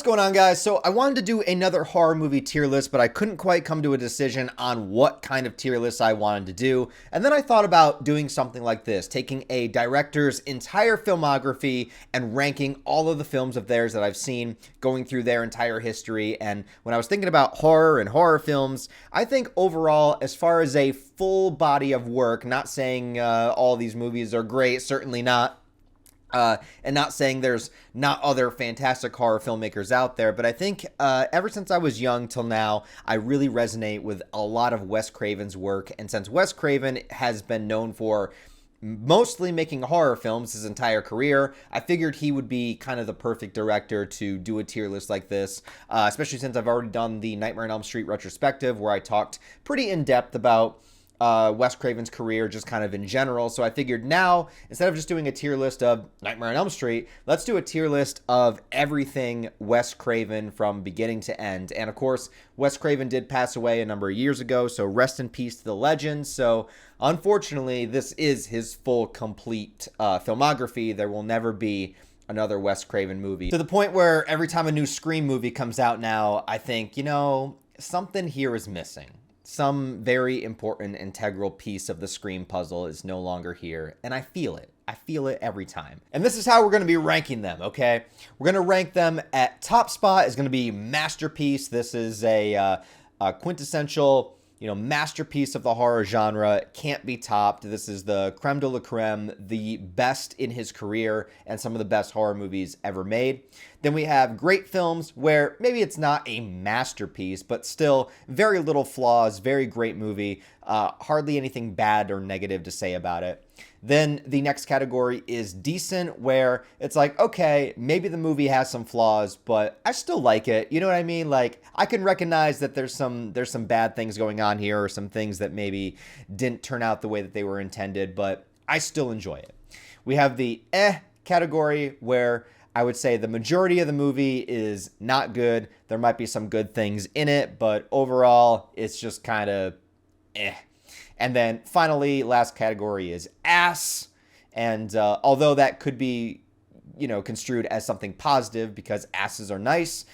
What's going on, guys? So I wanted to do another horror movie tier list, but I couldn't quite come to a decision on what kind of tier list I wanted to do. And then I thought about doing something like this, taking a director's entire filmography and ranking all of the films of theirs that I've seen, going through their entire history. And when I was thinking about horror and horror films, I think overall, as far as a full body of work, not saying all these movies are great, certainly not. And not saying there's not other fantastic horror filmmakers out there, but I think ever since I was young till now, I really resonate with a lot of Wes Craven's work. And since Wes Craven has been known for mostly making horror films his entire career, I figured he would be kind of the perfect director to do a tier list like this, especially since I've already done the Nightmare on Elm Street retrospective, where I talked pretty in depth about Wes Craven's career just kind of in general. So I figured now, instead of just doing a tier list of Nightmare on Elm Street, let's do a tier list of everything Wes Craven from beginning to end. And of course, Wes Craven did pass away a number of years ago, so rest in peace to the legend. So unfortunately, this is his full, complete filmography. There will never be another Wes Craven movie. To the point where every time a new Scream movie comes out now, I think, something here is missing. Some very important integral piece of the Scream puzzle is no longer here, and I feel it. I feel it every time. And this is how we're going to be ranking them, okay? We're going to rank them at top spot is going to be Masterpiece. This is a quintessential, masterpiece of the horror genre. Can't be topped. This is the creme de la creme, the best in his career, and some of the best horror movies ever made. Then we have great films where maybe it's not a masterpiece, but still very little flaws, very great movie, hardly anything bad or negative to say about it. Then the next category is decent, where it's like, okay, maybe the movie has some flaws, but I still like it. You know what I mean? Like, I can recognize that there's some bad things going on here, or some things that maybe didn't turn out the way that they were intended, but I still enjoy it. We have the category, where I would say the majority of the movie is not good. There might be some good things in it, but overall, it's just kind of And then finally, last category is ass. And although that could be, construed as something positive because asses are nice,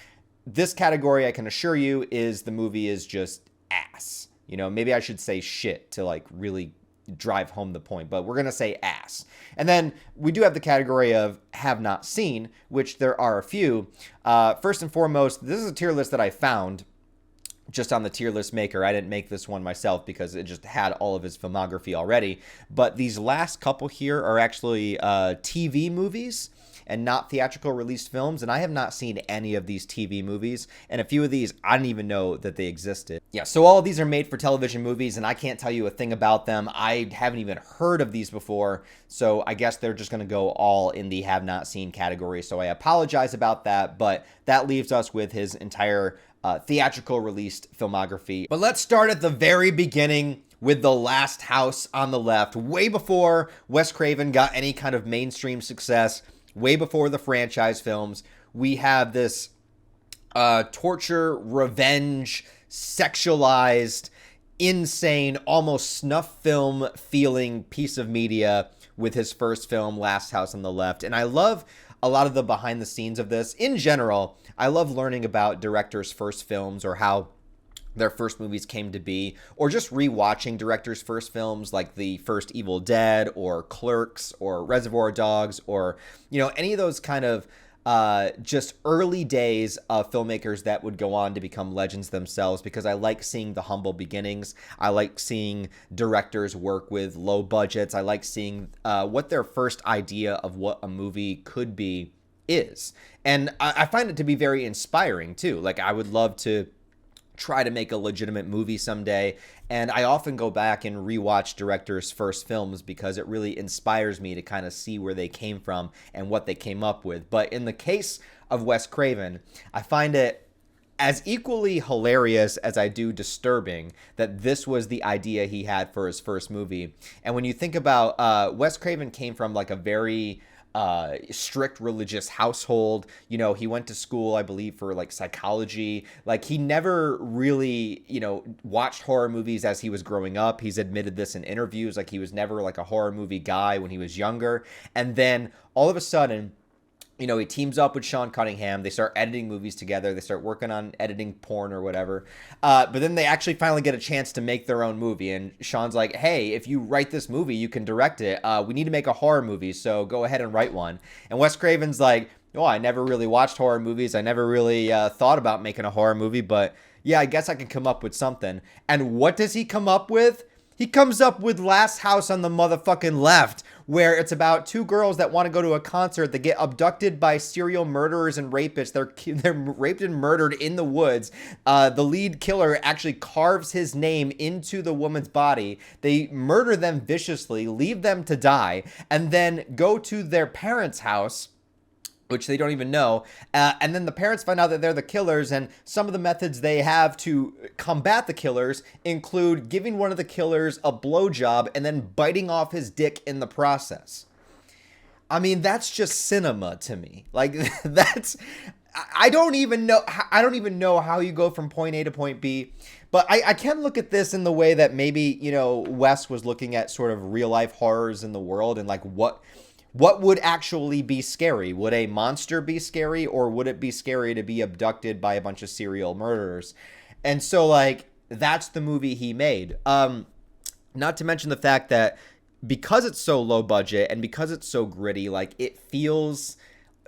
this category, I can assure you, is the movie is just ass. Maybe I should say shit to really drive home the point, but we're going to say ass. And then we do have the category of have not seen, which there are a few. First and foremost, this is a tier list that I found just on the tier list maker. I didn't make this one myself because it just had all of his filmography already. But these last couple here are actually TV movies and not theatrical released films. And I have not seen any of these TV movies. And a few of these, I didn't even know that they existed. Yeah, so all of these are made for television movies, and I can't tell you a thing about them. I haven't even heard of these before. So I guess they're just going to go all in the have not seen category. So I apologize about that. But that leaves us with his entire theatrical released filmography. But let's start at the very beginning with The Last House on the Left. Way before Wes Craven got any kind of mainstream success, way before the franchise films, we have this torture, revenge, sexualized, insane, almost snuff film feeling piece of media with his first film, Last House on the Left. And I love a lot of the behind the scenes of this. In general, I love learning about directors' first films, or how their first movies came to be, or just rewatching directors' first films like the first Evil Dead or Clerks or Reservoir Dogs, or any of those kind of just early days of filmmakers that would go on to become legends themselves, because I like seeing the humble beginnings. I like seeing directors work with low budgets. I like seeing what their first idea of what a movie could be is. And I find it to be very inspiring too. Like, I would love to try to make a legitimate movie someday. And I often go back and rewatch directors' first films because it really inspires me to kind of see where they came from and what they came up with. But in the case of Wes Craven, I find it as equally hilarious as I do disturbing that this was the idea he had for his first movie. And when you think about Wes Craven came from like a very strict religious household. He went to school, I believe, for like psychology. Like, he never really, watched horror movies as he was growing up. He's admitted this in interviews. Like, he was never like a horror movie guy when he was younger. And then all of a sudden, he teams up with Sean Cunningham. They start editing movies together. They start working on editing porn or whatever. But then they actually finally get a chance to make their own movie. And Sean's like, hey, if you write this movie, you can direct it. We need to make a horror movie, so go ahead and write one. And Wes Craven's like, oh, I never really watched horror movies. I never really thought about making a horror movie, but yeah, I guess I can come up with something. And what does he come up with? He comes up with Last House on the Motherfucking Left, where it's about two girls that want to go to a concert that get abducted by serial murderers and rapists. They're raped and murdered in the woods. The lead killer actually carves his name into the woman's body. They murder them viciously, leave them to die, and then go to their parents' house, which they don't even know. And then the parents find out that they're the killers, and some of the methods they have to combat the killers include giving one of the killers a blowjob and then biting off his dick in the process. I mean, that's just cinema to me. Like, I don't even know how you go from point A to point B. But I can look at this in the way that maybe, Wes was looking at sort of real life horrors in the world and like what would actually be scary? Would a monster be scary, or would it be scary to be abducted by a bunch of serial murderers? And so, like, that's the movie he made. Not to mention the fact that because it's so low budget and because it's so gritty, like, it feels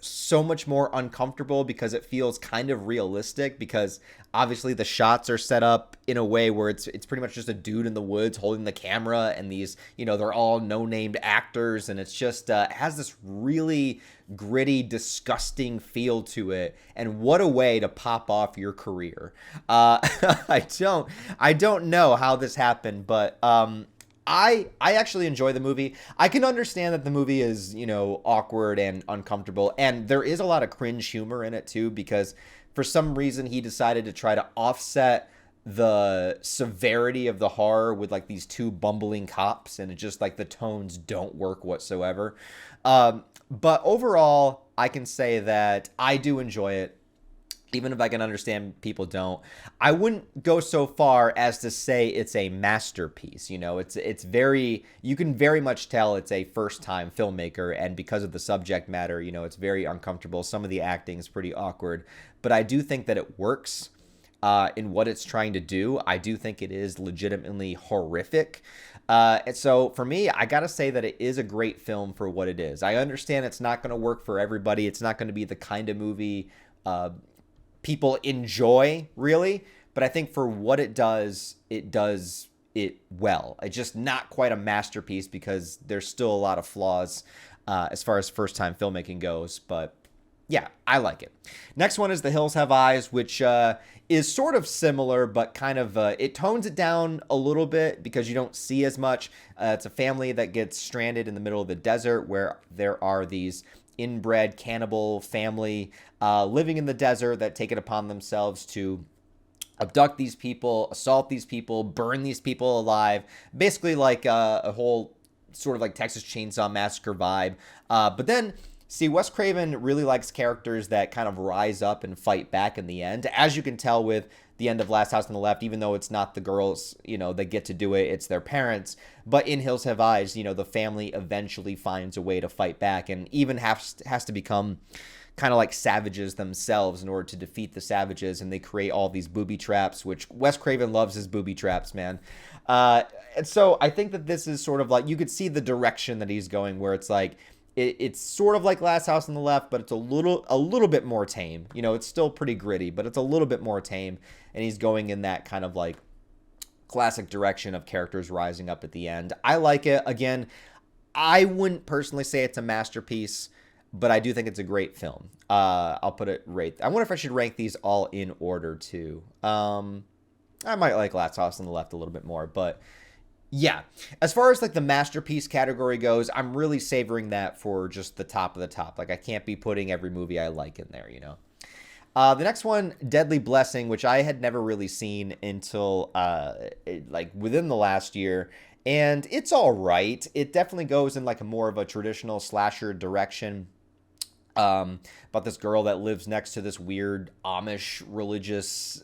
so much more uncomfortable because it feels kind of realistic, because obviously the shots are set up in a way where it's pretty much just a dude in the woods holding the camera, and these, they're all no-named actors, and it's just it has this really gritty, disgusting feel to it. And what a way to pop off your career. I don't know how this happened, but I actually enjoy the movie. I can understand that the movie is, awkward and uncomfortable, and there is a lot of cringe humor in it too, because for some reason he decided to try to offset the severity of the horror with like these two bumbling cops, and it just like the tones don't work whatsoever. But overall, I can say that I do enjoy it. Even if I can understand people don't. I wouldn't go so far as to say it's a masterpiece. It's very, you can very much tell it's a first-time filmmaker, and because of the subject matter, it's very uncomfortable. Some of the acting is pretty awkward, but I do think that it works in what it's trying to do. I do think it is legitimately horrific. And so for me, I gotta say that it is a great film for what it is. I understand it's not going to work for everybody. It's not going to be the kind of movie people enjoy, really, but I think for what it does it well. It's just not quite a masterpiece because there's still a lot of flaws as far as first-time filmmaking goes, but yeah, I like it. Next one is The Hills Have Eyes, which is sort of similar, but kind of it tones it down a little bit because you don't see as much. It's a family that gets stranded in the middle of the desert where there are these inbred cannibal family living in the desert that take it upon themselves to abduct these people, assault these people, burn these people alive. Basically like a whole sort of like Texas Chainsaw Massacre vibe. But then, see, Wes Craven really likes characters that kind of rise up and fight back in the end. As you can tell with the end of Last House on the Left, even though it's not the girls, that get to do it, it's their parents. But in Hills Have Eyes, the family eventually finds a way to fight back and even has to become kind of like savages themselves in order to defeat the savages. And they create all these booby traps, which Wes Craven loves his booby traps, man. And so I think that this is sort of like, you could see the direction that he's going, where it's like, it's sort of like Last House on the Left, but it's a little bit more tame. It's still pretty gritty, but it's a little bit more tame. And he's going in that kind of like classic direction of characters rising up at the end. I like it. Again, I wouldn't personally say it's a masterpiece, but I do think it's a great film. I'll put it right. I wonder if I should rank these all in order too. I might like Last House on the Left a little bit more, but yeah, as far as like the masterpiece category goes, I'm really savoring that for just the top of the top. Like, I can't be putting every movie I like in there, The next one, Deadly Blessing, which I had never really seen until like within the last year. And it's all right. It definitely goes in like a more of a traditional slasher direction. About this girl that lives next to this weird Amish religious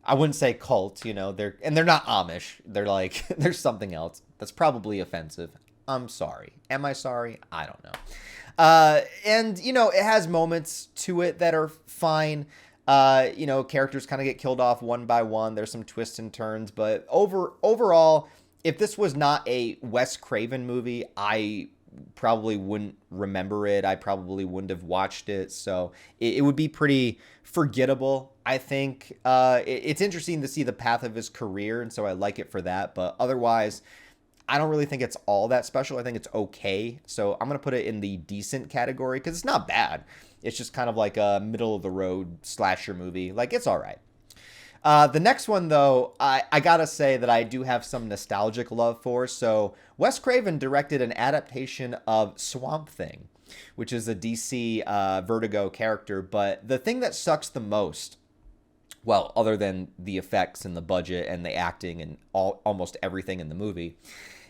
I wouldn't say cult, they're not Amish. They're like, there's something else that's probably offensive. I'm sorry. Am I sorry? I don't know. And, it has moments to it that are fine. Characters kind of get killed off one by one. There's some twists and turns, but overall, if this was not a Wes Craven movie, I probably wouldn't remember it. I probably wouldn't have watched it. So it would be pretty forgettable, I think. It's interesting to see the path of his career, and so I like it for that. But otherwise, I don't really think it's all that special. I think it's okay. So I'm going to put it in the decent category because it's not bad. It's just kind of like a middle of the road slasher movie. Like, it's all right. The next one, though, I gotta say that I do have some nostalgic love for. So Wes Craven directed an adaptation of Swamp Thing, which is a DC Vertigo character. But the thing that sucks the most, well, other than the effects and the budget and the acting and almost everything in the movie,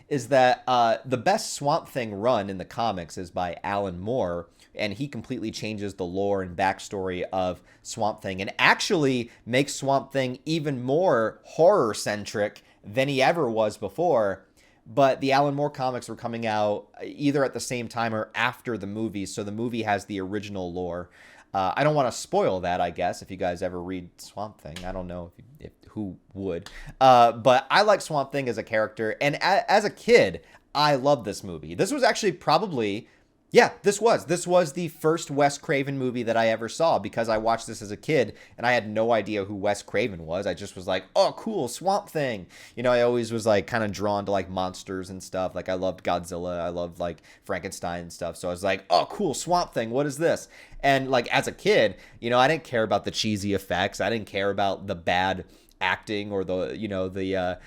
is that the best Swamp Thing run in the comics is by Alan Moore, and he completely changes the lore and backstory of Swamp Thing and actually makes Swamp Thing even more horror-centric than he ever was before. But the Alan Moore comics were coming out either at the same time or after the movie, so the movie has the original lore. I don't want to spoil that, I guess, if you guys ever read Swamp Thing. I don't know if who would. But I like Swamp Thing as a character, and as a kid, I loved this movie. This was actually probably... Yeah, this was the first Wes Craven movie that I ever saw because I watched this as a kid and I had no idea who Wes Craven was. I just was like, oh, cool, Swamp Thing. I always was like kind of drawn to like monsters and stuff. Like I loved Godzilla. I loved like Frankenstein and stuff. So I was like, oh, cool, Swamp Thing. What is this? And like as a kid, I didn't care about the cheesy effects. I didn't care about the bad acting or the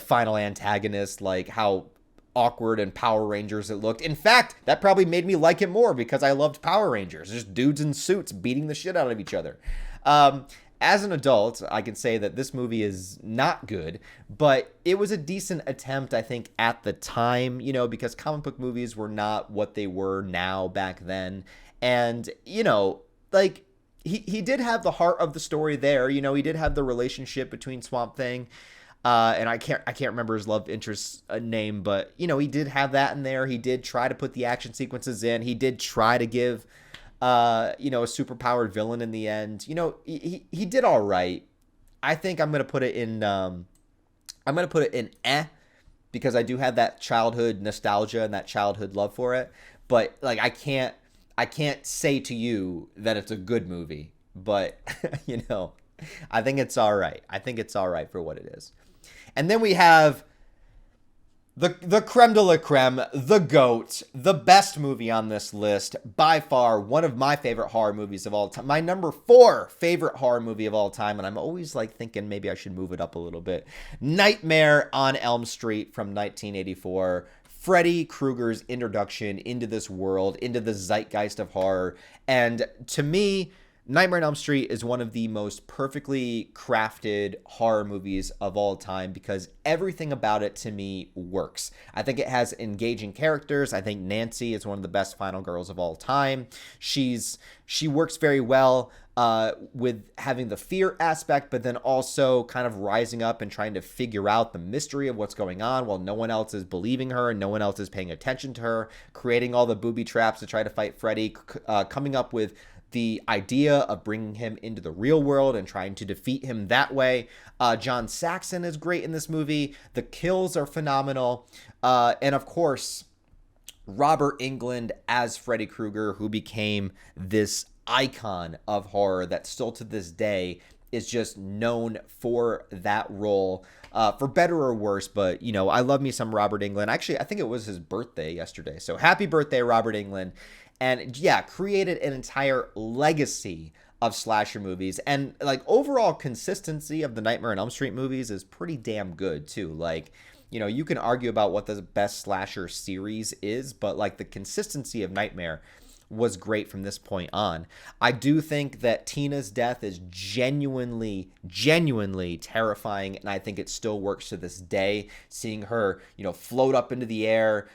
final antagonist, like how awkward and Power Rangers it looked. In fact, that probably made me like it more because I loved Power Rangers, just dudes in suits beating the shit out of each other. As an adult, I can say that this movie is not good, but it was a decent attempt, I think, at the time, because comic book movies were not what they were now back then. And, like, he did have the heart of the story there. He did have the relationship between Swamp Thing and I can't remember his love interest's name, but he did have that in there. He did try to put the action sequences in. He did try to give a superpowered villain in the end. He did all right. I think I'm gonna put it in because I do have that childhood nostalgia and that childhood love for it. But like I can't say to you that it's a good movie, but I think it's all right. I think it's all right for what it is. And then we have the creme de la creme, the GOAT, the best movie on this list, by far one of my favorite horror movies of all time. My number 4 favorite horror movie of all time, and I'm always like thinking maybe I should move it up a little bit. Nightmare on Elm Street from 1984. Freddy Krueger's introduction into this world, into the zeitgeist of horror. And to me, Nightmare on Elm Street is one of the most perfectly crafted horror movies of all time because everything about it to me works. I think it has engaging characters. I think Nancy is one of the best final girls of all time. She works very well with having the fear aspect, but then also kind of rising up and trying to figure out the mystery of what's going on while no one else is believing her and no one else is paying attention to her, creating all the booby traps to try to fight Freddy, coming up with the idea of bringing him into the real world and trying to defeat him that way. John Saxon is great in this movie. The kills are phenomenal. And of course, Robert Englund as Freddy Krueger, who became this icon of horror that still to this day is just known for that role, for better or worse. But, I love me some Robert Englund. Actually, I think it was his birthday yesterday. So happy birthday, Robert Englund. And yeah, created an entire legacy of slasher movies. And like overall consistency of the Nightmare on Elm Street movies is pretty damn good too. Like, you can argue about what the best slasher series is, but like the consistency of Nightmare was great from this point on. I do think that Tina's death is genuinely terrifying, and I think it still works to this day. Seeing her, float up into the air,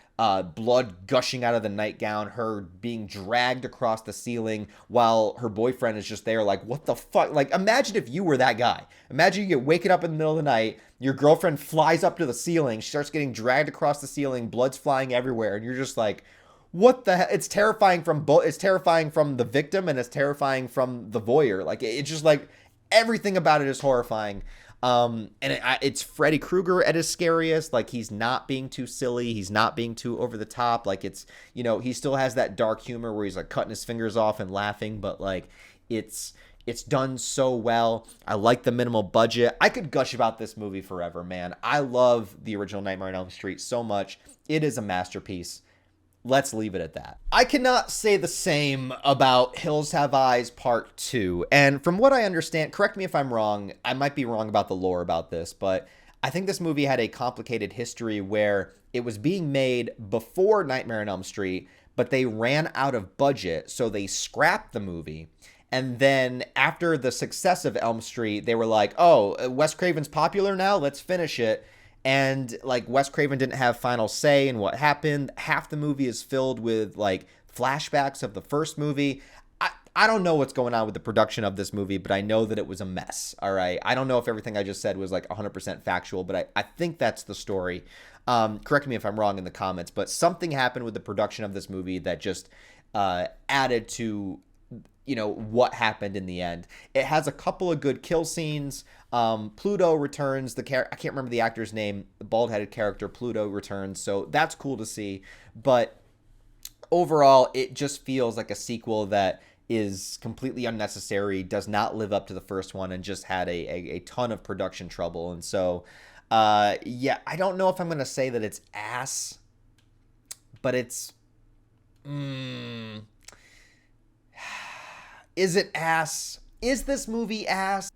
blood gushing out of the nightgown, her being dragged across the ceiling while her boyfriend is just there like, what the fuck? Like, imagine if you were that guy. Imagine you get waking up in the middle of the night, your girlfriend flies up to the ceiling, she starts getting dragged across the ceiling, blood's flying everywhere, and you're just like, what the hell? It's terrifying from both. It's terrifying from the victim and it's terrifying from the voyeur. Like it's just like everything about it is horrifying. And it's Freddy Krueger at his scariest. Like he's not being too silly. He's not being too over the top. Like it's, he still has that dark humor where he's like cutting his fingers off and laughing, but like it's done so well. I like the minimal budget. I could gush about this movie forever, man. I love the original Nightmare on Elm Street so much. It is a masterpiece. Let's leave it at that. I cannot say the same about Hills Have Eyes Part 2. And from what I understand, correct me if I'm wrong, I might be wrong about the lore about this, but I think this movie had a complicated history where it was being made before Nightmare on Elm Street, but they ran out of budget, so they scrapped the movie. And then after the success of Elm Street, they were like, oh, Wes Craven's popular now, let's finish it. And like Wes Craven didn't have final say in what happened. Half the movie is filled with like flashbacks of the first movie. I don't know what's going on with the production of this movie, but I know that it was a mess. All right. I don't know if everything I just said was like 100% factual, but I think that's the story. Correct me if I'm wrong in the comments, but something happened with the production of this movie that just added to what happened in the end. It has a couple of good kill scenes. Pluto returns. I can't remember the actor's name. The bald-headed character Pluto returns, so that's cool to see. But overall, it just feels like a sequel that is completely unnecessary, does not live up to the first one, and just had a ton of production trouble. And so, yeah, I don't know if I'm gonna say that it's ass, but it's. Is it ass? Is this movie ass?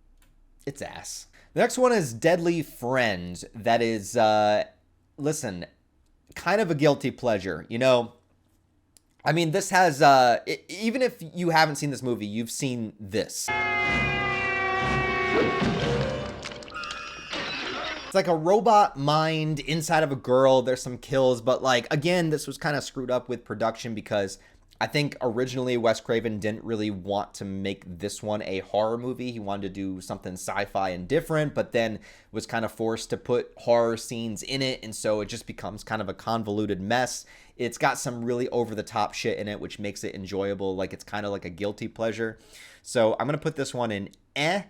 It's ass. The next one is Deadly Friend. That is, listen, kind of a guilty pleasure. I mean, this has, even if you haven't seen this movie, you've seen this. It's like a robot mind inside of a girl. There's some kills, but like, again, this was kind of screwed up with production because I think originally Wes Craven didn't really want to make this one a horror movie. He wanted to do something sci-fi and different, but then was kind of forced to put horror scenes in it, and so it just becomes kind of a convoluted mess. It's got some really over-the-top shit in it, which makes it enjoyable. Like, it's kind of like a guilty pleasure. So I'm going to put this one in and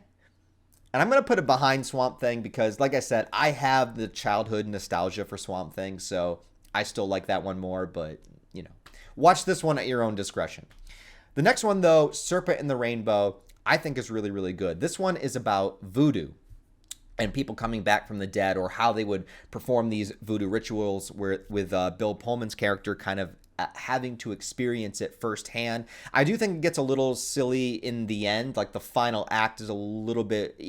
I'm going to put it behind Swamp Thing because, like I said, I have the childhood nostalgia for Swamp Thing, so I still like that one more, but, watch this one at your own discretion. The next one, though, Serpent in the Rainbow, I think is really, really good. This one is about voodoo and people coming back from the dead, or how they would perform these voodoo rituals with Bill Pullman's character kind of having to experience it firsthand. I do think it gets a little silly in the end. Like the final act is a little bit,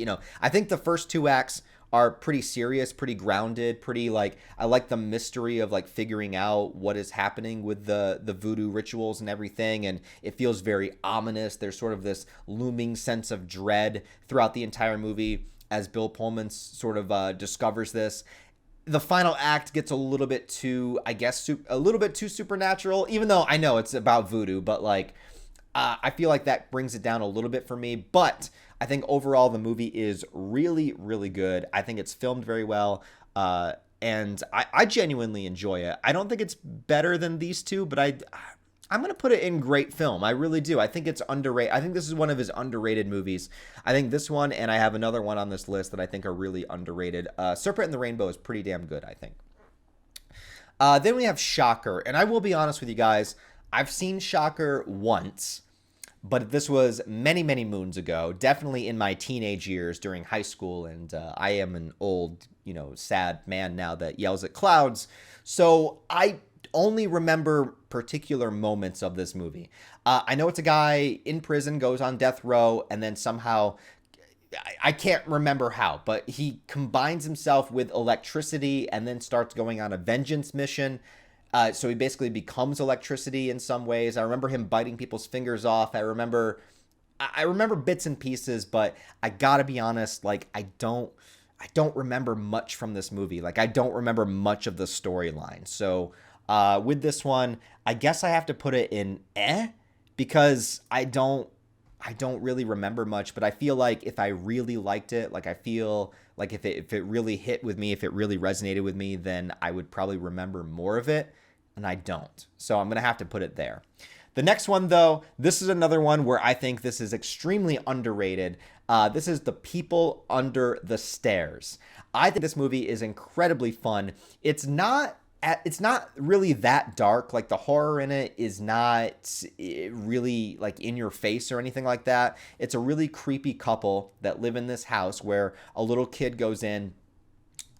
I think the first two acts are pretty serious, pretty grounded, pretty like, I like the mystery of like figuring out what is happening with the voodoo rituals and everything, and it feels very ominous. There's sort of this looming sense of dread throughout the entire movie as Bill Pullman sort of discovers this. The final act gets a little bit too, I guess, a little bit too supernatural, even though I know it's about voodoo, but like, I feel like that brings it down a little bit for me, but I think overall the movie is really, really good. I think it's filmed very well, and I genuinely enjoy it. I don't think it's better than these two, but I'm going to put it in great film. I really do. I think it's underrated. I think this is one of his underrated movies. I think this one, and I have another one on this list that I think are really underrated. Serpent in the Rainbow is pretty damn good, I think. Then we have Shocker, and I will be honest with you guys, I've seen Shocker once, but this was many, many moons ago, definitely in my teenage years during high school, and I am an old, sad man now that yells at clouds, so I only remember particular moments of this movie. I know it's a guy in prison, goes on death row, and then somehow, I can't remember how, but he combines himself with electricity and then starts going on a vengeance mission. So he basically becomes electricity in some ways. I remember him biting people's fingers off. I remember bits and pieces, but I gotta be honest, like I don't remember much from this movie. Like I don't remember much of the storyline. So with this one, I guess I have to put it in because I don't really remember much, but I feel like if I really liked it, like I feel like if it really hit with me, if it really resonated with me, then I would probably remember more of it. and I don't. So I'm going to have to put it there. The next one, though, this is another one where I think this is extremely underrated. This is The People Under the Stairs. I think this movie is incredibly fun. It's not really that dark. Like, the horror in it is not really like in your face or anything like that. It's a really creepy couple that live in this house where a little kid goes in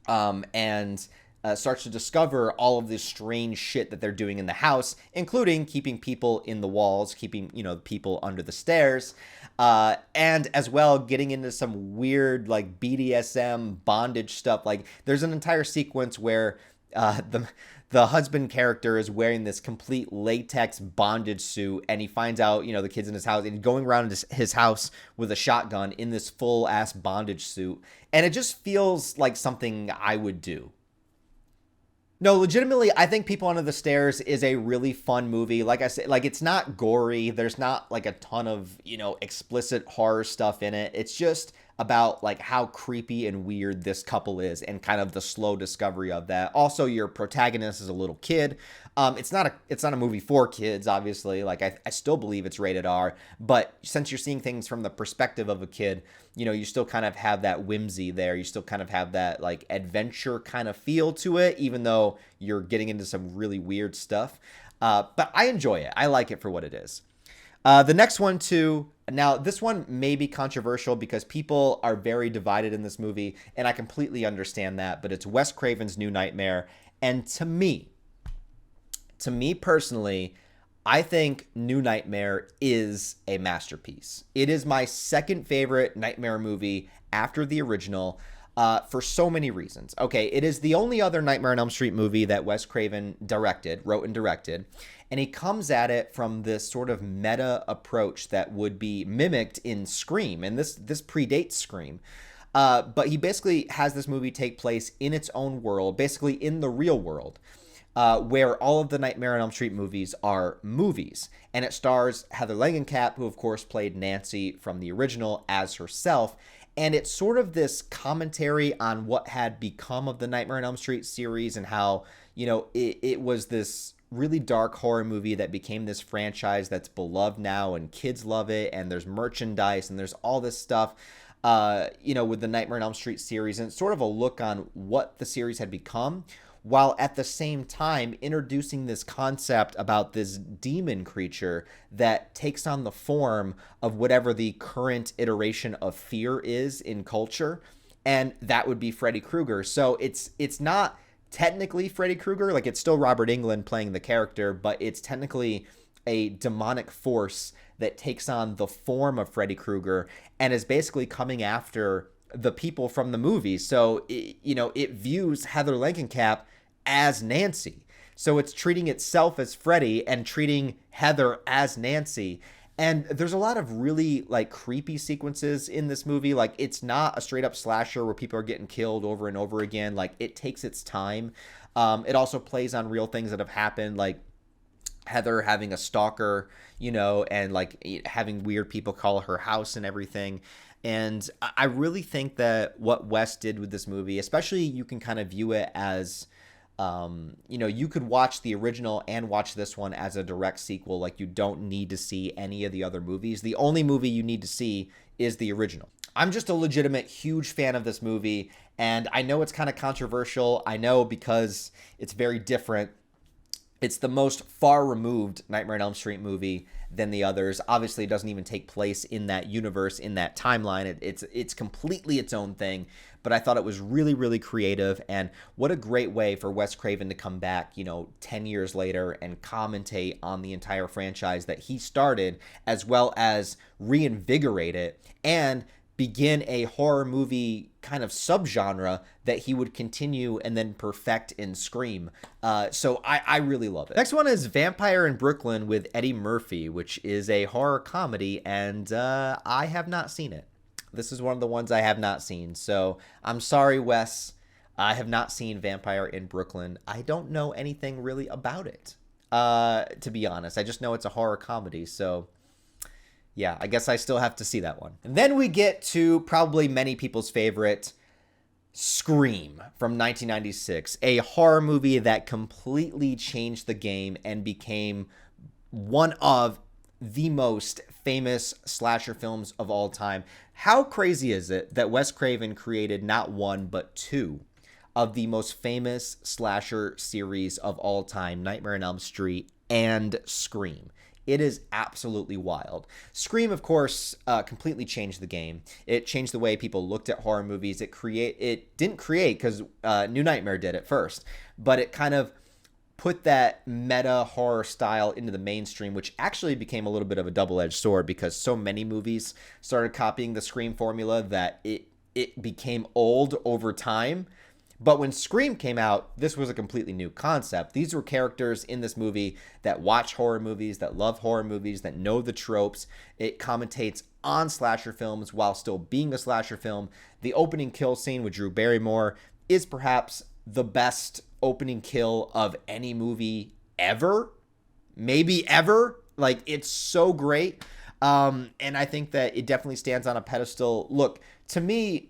and starts to discover all of this strange shit that they're doing in the house, including keeping people in the walls, keeping, people under the stairs, and as well getting into some weird like BDSM bondage stuff. Like, there's an entire sequence where the husband character is wearing this complete latex bondage suit, and he finds out, the kid's in his house, and he's going around his house with a shotgun in this full ass bondage suit, and it just feels like something I would do. No, legitimately, I think People Under the Stairs is a really fun movie. Like I said, like, it's not gory. There's not like a ton of, explicit horror stuff in it. It's just about like how creepy and weird this couple is and kind of the slow discovery of that. Also, your protagonist is a little kid. It's not a movie for kids, obviously. Like, I still believe it's rated R, but since you're seeing things from the perspective of a kid, you still kind of have that whimsy there. You still kind of have that like adventure kind of feel to it, even though you're getting into some really weird stuff. But I enjoy it. I like it for what it is. The next one too. Now, this one may be controversial because people are very divided in this movie, and I completely understand that, but it's Wes Craven's New Nightmare. And to me personally, I think New Nightmare is a masterpiece. It is my second favorite Nightmare movie after the original, for so many reasons. Okay, it is the only other Nightmare on Elm Street movie that Wes Craven wrote and directed. And he comes at it from this sort of meta approach that would be mimicked in Scream. And this predates Scream. But he basically has this movie take place in its own world, basically in the real world, where all of the Nightmare on Elm Street movies are movies. And it stars Heather Langenkamp, who of course played Nancy from the original, as herself. And it's sort of this commentary on what had become of the Nightmare on Elm Street series and how, it was this really dark horror movie that became this franchise that's beloved now and kids love it, and there's merchandise and there's all this stuff, with the Nightmare on Elm Street series, and it's sort of a look on what the series had become, while at the same time introducing this concept about this demon creature that takes on the form of whatever the current iteration of fear is in culture, and that would be Freddy Krueger. So it's not technically Freddy Krueger, like it's still Robert Englund playing the character, but it's technically a demonic force that takes on the form of Freddy Krueger and is basically coming after the people from the movie. So it views Heather Langenkamp as Nancy. So it's treating itself as Freddy and treating Heather as Nancy. And there's a lot of really like creepy sequences in this movie. Like, it's not a straight up slasher where people are getting killed over and over again. Like, it takes its time. It also plays on real things that have happened, like Heather having a stalker, and like having weird people call her house and everything. And I really think that what Wes did with this movie, especially, you can kind of view it as, you could watch the original and watch this one as a direct sequel. Like, you don't need to see any of the other movies. The only movie you need to see is the original. I'm just a legitimate huge fan of this movie, and I know it's kind of controversial. I know because it's very different. It's the most far removed Nightmare on Elm Street movie than the others. Obviously, it doesn't even take place in that universe, in that timeline. It's completely its own thing. But I thought it was really, really creative. And what a great way for Wes Craven to come back, 10 years later and commentate on the entire franchise that he started, as well as reinvigorate it and begin a horror movie kind of subgenre that he would continue and then perfect in Scream. So I really love it. Next one is Vampire in Brooklyn with Eddie Murphy, which is a horror comedy, and I have not seen it. This is one of the ones I have not seen. So I'm sorry, Wes. I have not seen Vampire in Brooklyn. I don't know anything really about it, to be honest. I just know it's a horror comedy, so yeah, I guess I still have to see that one. And then we get to probably many people's favorite, Scream from 1996, a horror movie that completely changed the game and became one of the most famous slasher films of all time. How crazy is it that Wes Craven created not one, but two of the most famous slasher series of all time, Nightmare on Elm Street and Scream? It is absolutely wild. Scream, of course, completely changed the game. It changed the way people looked at horror movies. It didn't create, because New Nightmare did it first, but it kind of put that meta horror style into the mainstream, which actually became a little bit of a double-edged sword because so many movies started copying the Scream formula that it became old over time. But when Scream came out, this was a completely new concept. These were characters in this movie that watch horror movies, that love horror movies, that know the tropes. It commentates on slasher films while still being a slasher film. The opening kill scene with Drew Barrymore is perhaps the best opening kill of any movie ever. Maybe ever. Like, it's so great. And I think that it definitely stands on a pedestal. Look, to me,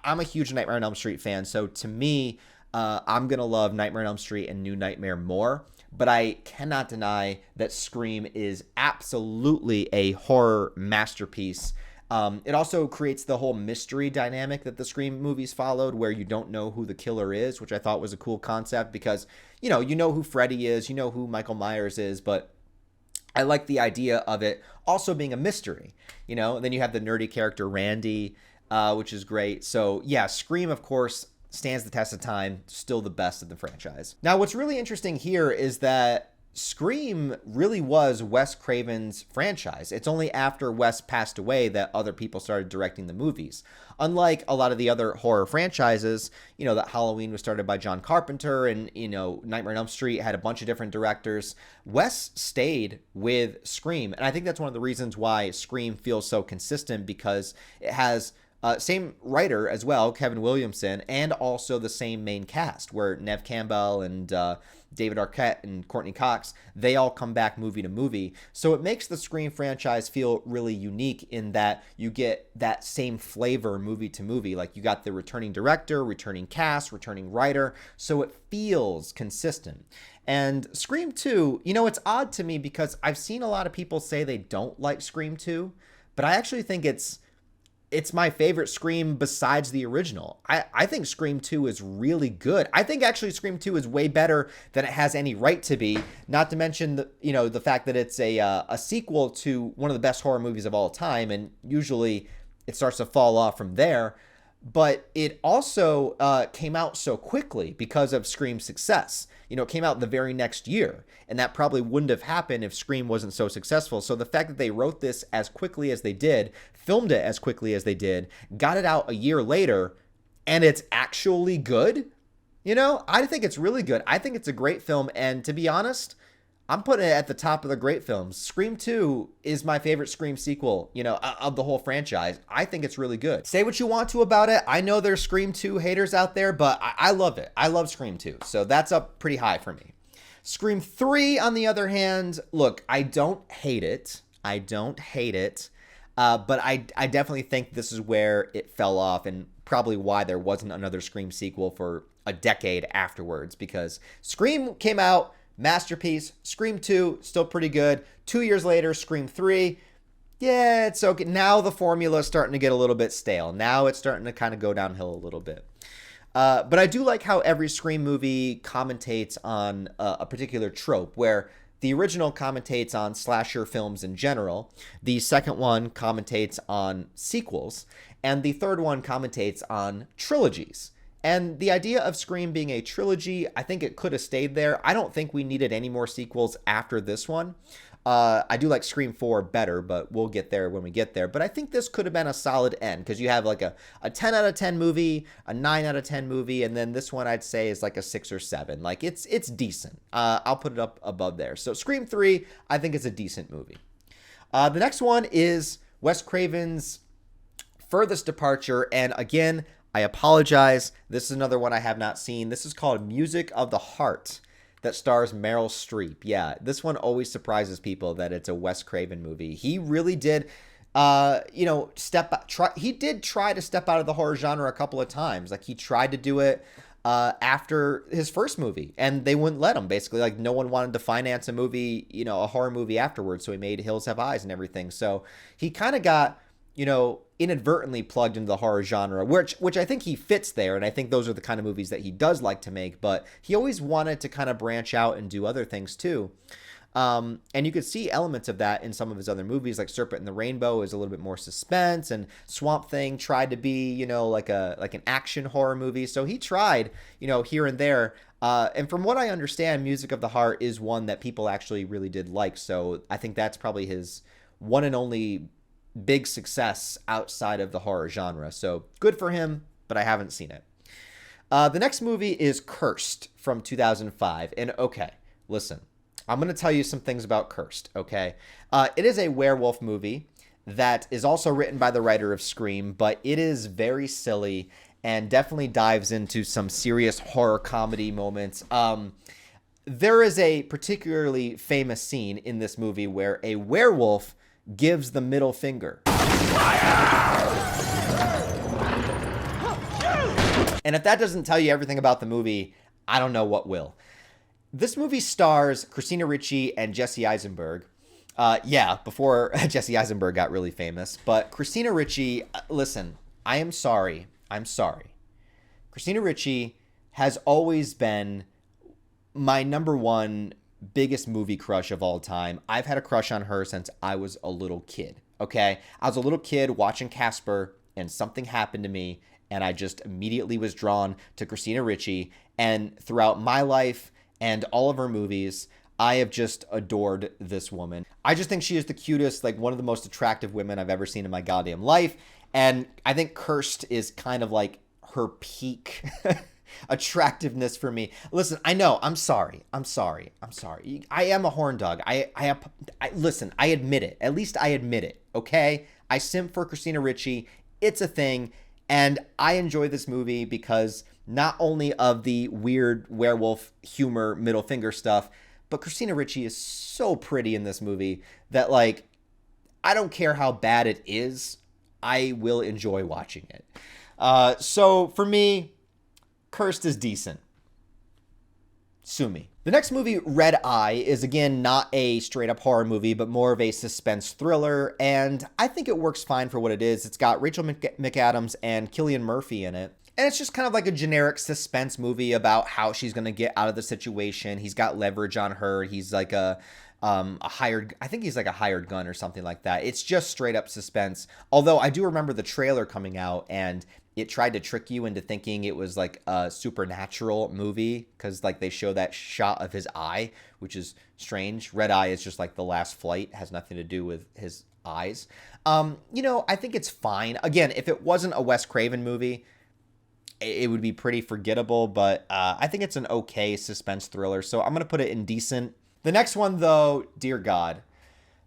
I'm a huge Nightmare on Elm Street fan, so to me, I'm going to love Nightmare on Elm Street and New Nightmare more, but I cannot deny that Scream is absolutely a horror masterpiece. It also creates the whole mystery dynamic that the Scream movies followed, where you don't know who the killer is, which I thought was a cool concept because, you know who Freddy is, you know who Michael Myers is, but I like the idea of it also being a mystery, and then you have the nerdy character Randy, which is great. So yeah, Scream, of course, stands the test of time, still the best of the franchise. Now, what's really interesting here is that Scream really was Wes Craven's franchise. It's only after Wes passed away that other people started directing the movies. Unlike a lot of the other horror franchises, that Halloween was started by John Carpenter and, Nightmare on Elm Street had a bunch of different directors. Wes stayed with Scream. And I think that's one of the reasons why Scream feels so consistent, because it has same writer as well, Kevin Williamson, and also the same main cast, where Neve Campbell and David Arquette and Courtney Cox, they all come back movie to movie. So it makes the Scream franchise feel really unique in that you get that same flavor movie to movie. Like, you got the returning director, returning cast, returning writer, so it feels consistent. And Scream 2, it's odd to me because I've seen a lot of people say they don't like Scream 2, but I actually think it's my favorite Scream besides the original. I think Scream 2 is really good. I think actually Scream 2 is way better than it has any right to be, not to mention the fact that it's a sequel to one of the best horror movies of all time, and usually it starts to fall off from there. But it also came out so quickly because of Scream's success. It came out the very next year, and that probably wouldn't have happened if Scream wasn't so successful. So the fact that they wrote this as quickly as they did, filmed it as quickly as they did, got it out a year later, and it's actually good, I think it's really good. I think it's a great film, and to be honest, I'm putting it at the top of the great films. Scream 2 is my favorite Scream sequel, of the whole franchise. I think it's really good. Say what you want to about it. I know there's Scream 2 haters out there, but I love it. I love Scream 2, so that's up pretty high for me. Scream 3, on the other hand, look, I don't hate it. But I definitely think this is where it fell off, and probably why there wasn't another Scream sequel for a decade afterwards, because Scream came out, masterpiece. Scream 2, still pretty good. 2 years later, Scream 3, yeah, it's okay. Now the formula is starting to get a little bit stale. Now it's starting to kind of go downhill a little bit. But I do like how every Scream movie commentates on a particular trope, where the original commentates on slasher films in general, the second one commentates on sequels, and the third one commentates on trilogies. And the idea of Scream being a trilogy, I think it could have stayed there. I don't think we needed any more sequels after this one. I do like Scream 4 better, but we'll get there when we get there. But I think this could have been a solid end, because you have like a 10 out of 10 movie, a 9 out of 10 movie, and then this one I'd say is like a 6 or 7. Like, it's decent. I'll put it up above there. So Scream 3, I think it's a decent movie. The next one is Wes Craven's furthest departure, and again, I apologize. This is another one I have not seen. This is called Music of the Heart, that stars Meryl Streep. Yeah, this one always surprises people that it's a Wes Craven movie. He really did he did try to step out of the horror genre a couple of times. Like he tried to do it after his first movie, and they wouldn't let him. Basically, like no one wanted to finance a movie, a horror movie afterwards. So he made Hills Have Eyes and everything. So he kind of got, inadvertently plugged into the horror genre, which I think he fits there, and I think those are the kind of movies that he does like to make. But he always wanted to kind of branch out and do other things too. And you could see elements of that in some of his other movies, like Serpent and the Rainbow is a little bit more suspense, and Swamp Thing tried to be, like an action horror movie. So he tried, here and there. And from what I understand, Music of the Heart is one that people actually really did like. So I think that's probably his one and only big success outside of the horror genre. So good for him, but I haven't seen it. The next movie is Cursed from 2005. And okay, listen. I'm going to tell you some things about Cursed, okay? It is a werewolf movie that is also written by the writer of Scream, but it is very silly and definitely dives into some serious horror comedy moments. There is a particularly famous scene in this movie where a werewolf gives the middle finger. And if that doesn't tell you everything about the movie, I don't know what will. This movie stars Christina Ricci and Jesse Eisenberg. Before Jesse Eisenberg got really famous. But Christina Ricci, listen, I'm sorry. Christina Ricci has always been my number one biggest movie crush of all time. I've had a crush on her since I was a little kid, okay? I was a little kid watching Casper, and something happened to me, and I just immediately was drawn to Christina Ricci. And throughout my life and all of her movies, I have just adored this woman. I just think she is the cutest, like one of the most attractive women I've ever seen in my goddamn life. And I think Cursed is kind of like her peak attractiveness for me. Listen, I know, I'm sorry. I am a horn dog. Listen, I admit it. At least I admit it, okay? I simp for Christina Ricci. It's a thing. And I enjoy this movie because not only of the weird werewolf humor, middle finger stuff, but Christina Ricci is so pretty in this movie that, like, I don't care how bad it is, I will enjoy watching it. So for me, Cursed is decent. Sue me. The next movie, Red Eye, is again not a straight up horror movie, but more of a suspense thriller, and I think it works fine for what it is. It's got Rachel McAdams and Cillian Murphy in it. And it's just kind of like a generic suspense movie about how she's going to get out of the situation. He's got leverage on her. He's like a hired gun or something like that. It's just straight up suspense. Although I do remember the trailer coming out and it tried to trick you into thinking it was like a supernatural movie because like they show that shot of his eye, which is strange. Red Eye is just like The Last Flight, has nothing to do with his eyes. I think it's fine. Again, if it wasn't a Wes Craven movie, it would be pretty forgettable, but I think it's an okay suspense thriller, so I'm going to put it in decent. The next one, though, dear God,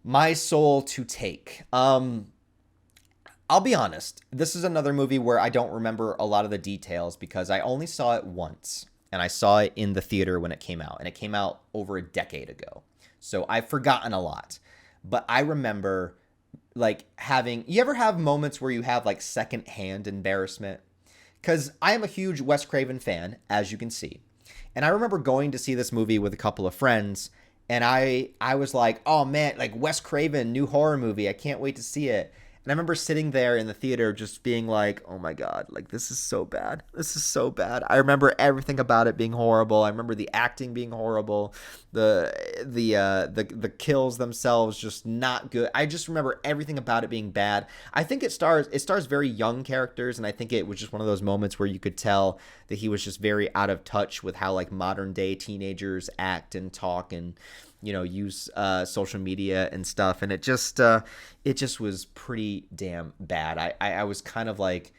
My Soul to Take. I'll be honest, this is another movie where I don't remember a lot of the details because I only saw it once, and I saw it in the theater when it came out, and it came out over a decade ago, so I've forgotten a lot. But I remember, like, you ever have moments where you have, like, secondhand embarrassment? Because I am a huge Wes Craven fan, as you can see. And I remember going to see this movie with a couple of friends, and I was like, oh man, like Wes Craven, new horror movie, I can't wait to see it. And I remember sitting there in the theater just being like, oh my God, like this is so bad. This is so bad. I remember everything about it being horrible. I remember the acting being horrible. The kills themselves just not good. I just remember everything about it being bad. I think it stars very young characters, and I think it was just one of those moments where you could tell that he was just very out of touch with how like modern day teenagers act and talk and use social media and stuff. And it just was pretty damn bad. I was kind of like,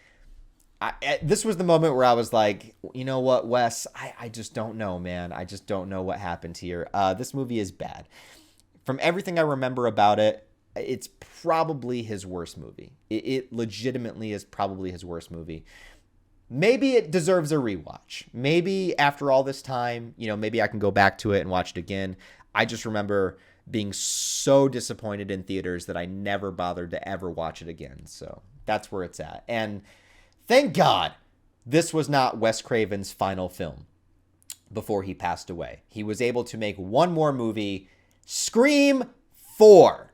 this was the moment where I was like, you know what, Wes, I just don't know, man. I just don't know what happened here. This movie is bad. From everything I remember about it, it's probably his worst movie. It legitimately is probably his worst movie. Maybe it deserves a rewatch. Maybe after all this time, maybe I can go back to it and watch it again. I just remember being so disappointed in theaters that I never bothered to ever watch it again. So that's where it's at. And thank God this was not Wes Craven's final film before he passed away. He was able to make one more movie, Scream 4.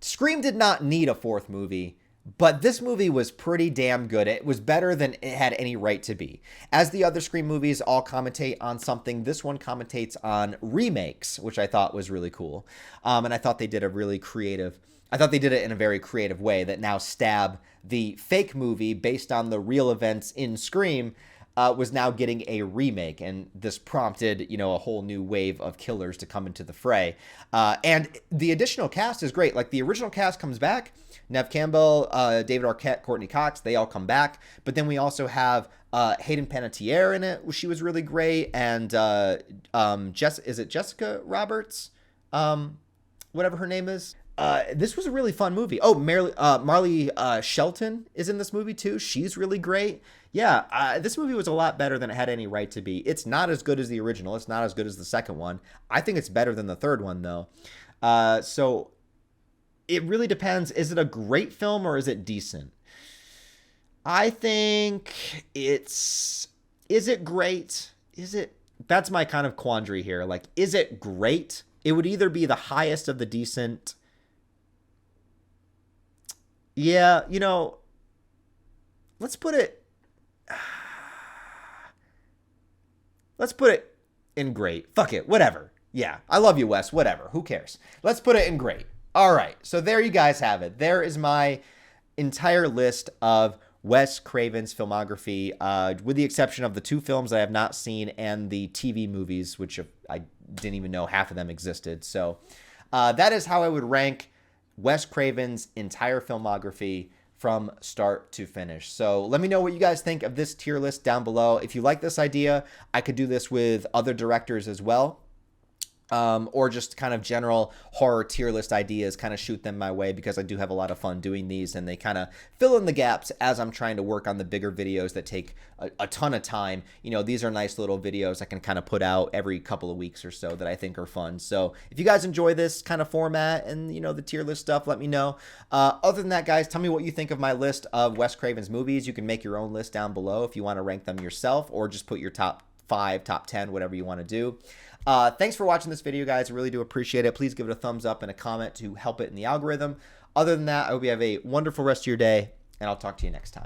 Scream did not need a fourth movie, but this movie was pretty damn good. It was better than it had any right to be. As the other Scream movies all commentate on something, this one commentates on remakes, which I thought was really cool. And I thought they did I thought they did it in a very creative way that now stab the fake movie based on the real events in Scream was now getting a remake, and this prompted, a whole new wave of killers to come into the fray. And the additional cast is great. Like, the original cast comes back. Neve Campbell, David Arquette, Courtney Cox, they all come back. But then we also have Hayden Panettiere in it. She was really great. And is it Jessica Roberts? Whatever her name is. This was a really fun movie. Oh, Marley Shelton is in this movie too. She's really great. Yeah, this movie was a lot better than it had any right to be. It's not as good as the original. It's not as good as the second one. I think it's better than the third one, though. So it really depends. Is it a great film or is it decent? I think is it great? That's my kind of quandary here. Like, is it great? It would either be the highest of the decent. Yeah, let's put it in great. Fuck it, whatever. Yeah, I love you, Wes, whatever. Who cares? Let's put it in great. All right, so there you guys have it. There is my entire list of Wes Craven's filmography, with the exception of the 2 films I have not seen and the TV movies, which I didn't even know half of them existed. So that is how I would rank Wes Craven's entire filmography from start to finish. So let me know what you guys think of this tier list down below. If you like this idea, I could do this with other directors as well. Or just kind of general horror tier list ideas, kind of shoot them my way, because I do have a lot of fun doing these, and they kind of fill in the gaps as I'm trying to work on the bigger videos that take a ton of time. These are nice little videos I can kind of put out every couple of weeks or so that I think are fun. So if you guys enjoy this kind of format and, the tier list stuff, let me know. Other than that, guys, tell me what you think of my list of Wes Craven's movies. You can make your own list down below if you want to rank them yourself, or just put your top 5, top 10, whatever you want to do. Thanks for watching this video, guys. I really do appreciate it. Please give it a thumbs up and a comment to help it in the algorithm. Other than that, I hope you have a wonderful rest of your day, and I'll talk to you next time.